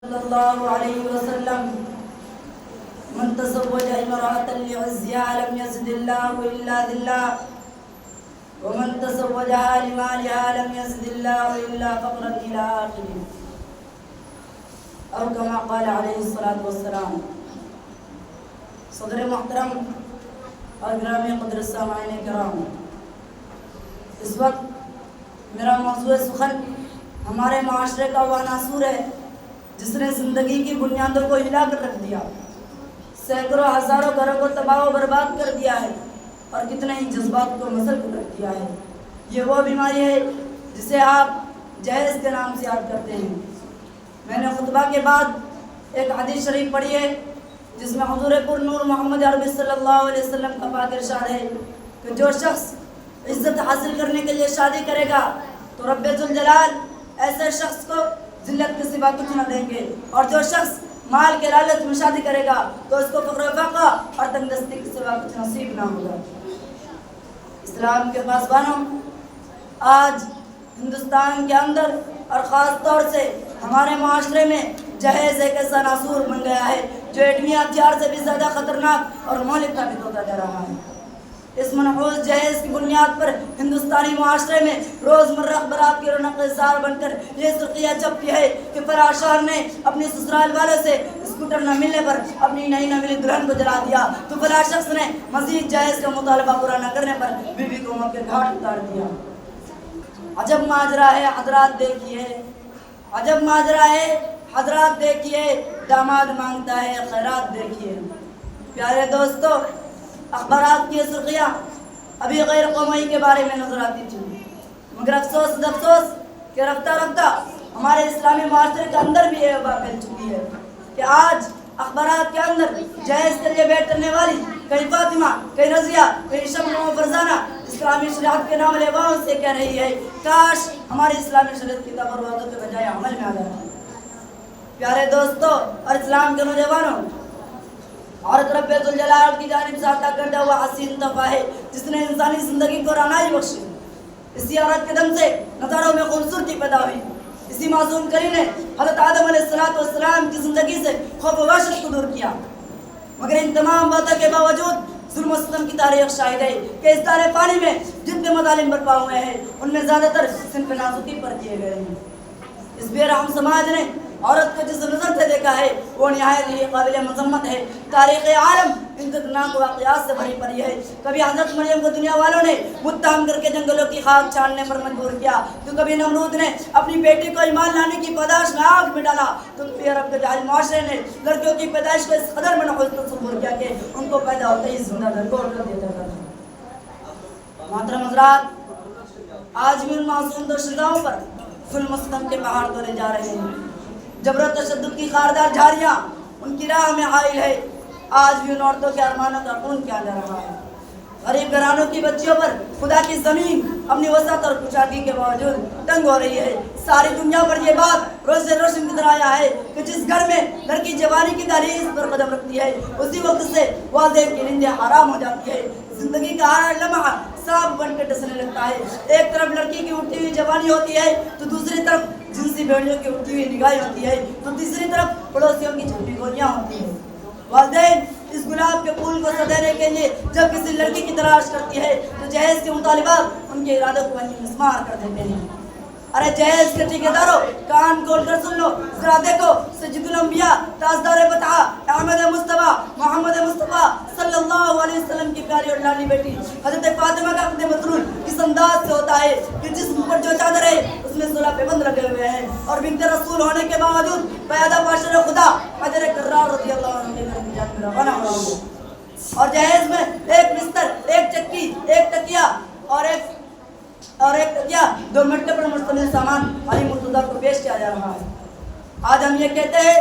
صلی اللہ علیہ وسلم من تزوج امرأة لعزها لم يزد الله إلا ذلها ومن تزوجها لمالها لم يزد الله إلا فقرا إلى آخره أو كما قال عليه الصلاة والسلام۔ صدر محترم اور گرامی قدر سامعین کرام، اس وقت میرا موضوع سخن ہمارے معاشرے کا وہ عنصر ہے جس نے زندگی کی بنیادوں کو ہلا کر رکھ دیا، سینکڑوں ہزاروں گھروں کو تباہ و برباد کر دیا ہے اور کتنے ہی جذبات کو مسل کر رکھ دیا ہے۔ یہ وہ بیماری ہے جسے آپ جہیز کے نام سے یاد کرتے ہیں۔ میں نے خطبہ کے بعد ایک حدیث شریف پڑھی ہے جس میں حضور پر نور محمد عربی صلی اللہ علیہ وسلم کا پاک ارشاد ہے کہ جو شخص عزت حاصل کرنے کے لیے شادی کرے گا تو رب ذوالجلال ایسے شخص کو ذلت کے سوا کچھ نہ دیں گے، اور جو شخص مال کے لالچ میں شادی کرے گا تو اس کو فقر و فاقہ اور تنگدستی کے سوا کچھ نصیب نہ ہوگا۔ اسلام کے پاسبانوں، آج ہندوستان کے اندر اور خاص طور سے ہمارے معاشرے میں جہیز ایک ایسا ناسور بن گیا ہے جو ایٹمی ہتھیار سے بھی زیادہ خطرناک اور مہلک ثابت ہوتا جا رہا ہے۔ اس منحوس جہیز کی بنیاد پر ہندوستانی معاشرے میں روزمرہ اخبارات کی رونق زار بن کر یہ سرخیہ چھپتی ہے کہ فلاں شوہر نے اپنی سسرال والوں سے اسکوٹر نہ ملنے پر اپنی نئی نہ ملی دلہن کو جلا دیا، تو فلاں شخص نے مزید جہیز کا مطالبہ پورا نہ کرنے پر بیوی کو موت کے گھاٹ اتار دیا۔ عجب ماجرا ہے حضرات، دیکھیے، عجب ماجرا ہے حضرات، دیکھیے، داماد مانگتا ہے خیرات، دیکھیے۔ پیارے دوستو، اخبارات کی سرخیاں ابھی غیر قومی کے بارے میں نظر آتی تھی، مگر افسوس کہ رفتہ رفتہ ہمارے اسلامی معاشرے کے اندر بھی یہ وبا پھیل چکی ہے کہ آج اخبارات کے اندر جہیز کے لیے بیٹ کرنے والی کئی فاطمہ، کئی رضیہ، کئی شبنم و فرزانہ اسلامی شریعت کے نام لیواؤں سے کہہ رہی ہے کاش ہماری اسلامی شریعت کی تبرعات کے بجائے عمل میں آ جاتا۔ پیارے دوستو اور اسلام کے نوجوانوں، عورت رب ذوالجلال کی جانب سے عطا کردہ ہوا حسین تحفہ ہے جس نے انسانی زندگی کو رعنائی بخشی۔ اسی عورت کے دم سے نظاروں میں خوبصورتی پیدا ہوئی، اسی معصوم کری نے حضرت آدم علیہ السلام کی زندگی سے خوف و وحشت کو دور کیا۔ مگر ان تمام باتوں کے باوجود ظلم و ستم کی تاریخ شاہد ہے کہ اس تارے پانی میں جتنے مظالم برپا ہوئے ہیں ان میں زیادہ تر صنف نازکی پر کیے گئے ہیں۔ اس بے رحم سماج نے عورت کو جس نظر سے دیکھا ہے وہ نہایت ہی قابل مذمت ہے۔ تاریخ عالم ان دردناک واقعات سے بھری پڑی ہے۔ کبھی حضرت مریم کو دنیا والوں نے متہم کر کے جنگلوں کی خاک چھاننے پر مجبور کیا، تو کبھی نمرود نے اپنی بیٹی کو ایمان لانے کی پیدائش میں آگ میں ڈالا، تو کبھی عرب کے جاہل معاشرے نے لڑکیوں کی پیدائش کو اس قدر میں نحوست تصور کیا کہ ان کو پیدا ہوتے ہی زندہ درگور کر دیا جاتا تھا۔ محترم حضرات، آج بھی ان معصوم دوشیزاؤں پر ظلم و ستم کے پہاڑ توڑے جا رہے ہیں۔ جبر و تشدد کی خاردار جھاڑیاں ان کی راہ میں حائل ہے۔ آج بھی ان عورتوں کے ارمانوں کا خون کیا جا رہا ہے۔ غریب گھرانوں کی بچیوں پر خدا کی زمین اپنی وسعت اور کشادگی کے باوجود تنگ ہو رہی ہے۔ ساری دنیا پر یہ بات روز سے روشن کی طرح آیا ہے کہ جس گھر میں لڑکی جوانی کی دہلیز پر قدم رکھتی ہے اسی وقت سے والدین کی نیندیں حرام ہو جاتی ہے۔ زندگی کا ہر لمحہ سانپ بن کے ڈسنے لگتا ہے۔ ایک طرف لڑکی کی اٹھتی ہوئی جوانی ہوتی ہے تو دوسری طرف جنسی بھیڑیوں کی اٹھتی ہوئی نگاہیں ہوتی ہے، تو تیسری طرف پڑوسیوں کی جھوٹی گولیاں ہوتی ہیں۔ والدین اس گلاب کے پھول کو سجانے کے لیے جب کسی لڑکی کی تلاش کرتی ہے تو جہیز کے مطالبات ان کے ارادوں کو وہیں مسمار کر دیتے ہیں۔ ارے جہیز کے ٹھیکیداروں، کان کھول کر سن لو، ذرا دیکھو سید الانبیاء تاجدار بطحہ احمد مصطفیٰ محمد مصطفیٰ صلی اللہ علیہ وسلم کی پیاری اور لاڈلی بیٹی حضرت فاطمہ کا عقد مطلول کس انداز سے ہوتا ہے کہ جسم پر جو چادر ہے اس میں 16 پیبند لگے ہوئے ہیں، اور بنت رسول ہونے کے باوجود پیادہ باشر خدا حضر کرار رضی اللہ عنہ کے گھر کی جانب روانہ ہوا ہے، اور جہیز میں ایک بستر، ایک چکی، ایک تکیہ اور ایک تکیہ، 2 مٹے پر مشتمل سامان علی مرتضیٰ کو پیش کیا جا رہا ہے۔ آج ہم یہ کہتے ہیں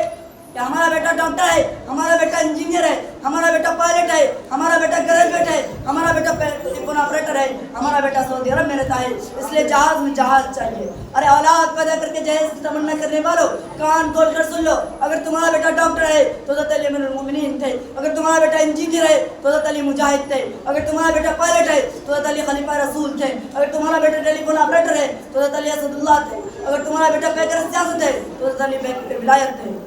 کہ ہمارا بیٹا ڈاکٹر ہے، ہمارا بیٹا انجینئر ہے، ہمارا بیٹا پائلٹ ہے، ہمارا بیٹا گریجویٹ ہے، ہمارا بیٹا ٹیلیفون آپریٹر ہے، ہمارا بیٹا سعودی عرب میں رہتا ہے، اس لیے جہاز میں جہاز چاہیے۔ ارے اولاد پیدا کر کے جہیز کی تمنا کرنے والوں، کان کھول کر سن لو، اگر تمہارا بیٹا ڈاکٹر ہے تو حضرت علی امیر المومنین تھے، اگر تمہارا بیٹا انجینئر ہے تو حضرت علی مجاہد تھے، اگر تمہارا بیٹا پائلٹ ہے تو حضرت علی خلیفہ رسول تھے، اگر تمہارا بیٹا ٹیلیفون آپریٹر ہے تو حضرت علی اسد اللہ تھے، اگر تمہارا بیٹا پیکر سیاست ہے تو حضرت علی پیکر ولایت تھے۔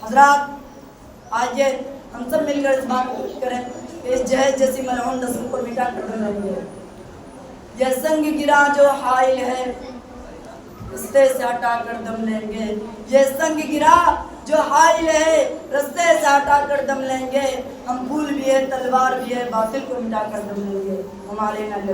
حضرات آئیے ہم سب مل کر اس بات کو کریں کہ اس جہیز جیسی ملعون نسل کو مٹا کر دم لیں گے. یہ سنگ گرا جو حائل ہے رستے سے ہٹا کر دم لیں گے. یہ سنگ گرا جو حائل ہے رستے سے ہٹا کر دم لیں گے. ہم پھول بھی ہے تلوار بھی ہے باطل کو مٹا کر دم لیں گے. ہمارے نہ